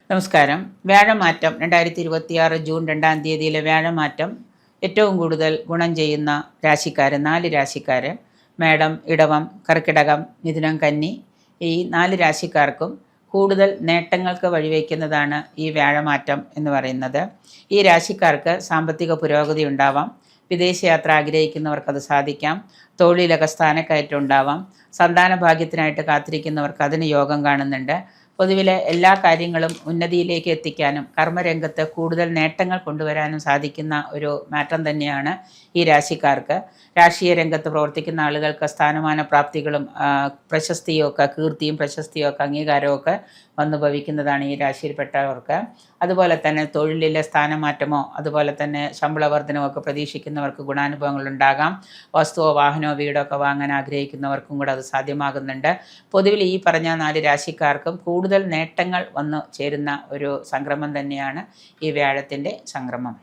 നമസ്കാരം. വ്യാഴമാറ്റം 2026 ജൂൺ 2-ാം തീയതിയിലെ വ്യാഴമാറ്റം ഏറ്റവും കൂടുതൽ ഗുണം ചെയ്യുന്ന രാശിക്കാർ 4 രാശിക്കാർ മേടം, ഇടവം, കർക്കിടകം, മിഥുനം, കന്നി. ഈ 4 രാശിക്കാർക്കും കൂടുതൽ നേട്ടങ്ങൾക്ക് വഴിവെക്കുന്നതാണ് ഈ വ്യാഴമാറ്റം എന്ന് പറയുന്നത്. ഈ രാശിക്കാർക്ക് സാമ്പത്തിക പുരോഗതി ഉണ്ടാവാം, വിദേശയാത്ര ആഗ്രഹിക്കുന്നവർക്കത് സാധിക്കാം, തൊഴിലൊക്കെ സ്ഥാനക്കയറ്റം ഉണ്ടാവാം, സന്താന ഭാഗ്യത്തിനായിട്ട് കാത്തിരിക്കുന്നവർക്ക് അതിന് യോഗം കാണുന്നുണ്ട്. പൊതുവിലെ എല്ലാ കാര്യങ്ങളും ഉന്നതിയിലേക്ക് എത്തിക്കാനും കർമ്മരംഗത്ത് കൂടുതൽ നേട്ടങ്ങൾ കൊണ്ടുവരാനും സാധിക്കുന്ന ഒരു മാറ്റം തന്നെയാണ് ഈ രാശിക്കാർക്ക്. രാഷ്ട്രീയ രംഗത്ത് പ്രവർത്തിക്കുന്ന ആളുകൾക്ക് സ്ഥാനമാന പ്രാപ്തികളും പ്രശസ്തിയൊക്കെ, കീർത്തിയും പ്രശസ്തിയൊക്കെ അംഗീകാരമൊക്കെ വന്നു ഭവിക്കുന്നതാണ് ഈ രാശിയിൽപ്പെട്ടവർക്ക്. അതുപോലെ തന്നെ തൊഴിലിലെ സ്ഥാനമാറ്റമോ അതുപോലെ തന്നെ ശമ്പള വർധനമൊക്കെ പ്രതീക്ഷിക്കുന്നവർക്ക് ഗുണാനുഭവങ്ങളുണ്ടാകാം. വസ്തുവോ വാഹനമോ വീടോ ഒക്കെ വാങ്ങാൻ ആഗ്രഹിക്കുന്നവർക്കും കൂടെ അത് സാധ്യമാകുന്നുണ്ട്. പൊതുവിൽ ഈ പറഞ്ഞ 4 രാശിക്കാർക്കും കൂടുതൽ നേട്ടങ്ങൾ വന്നു ചേരുന്ന ഒരു സംക്രമം തന്നെയാണ് ഈ വ്യാഴത്തിൻ്റെ സംക്രമം.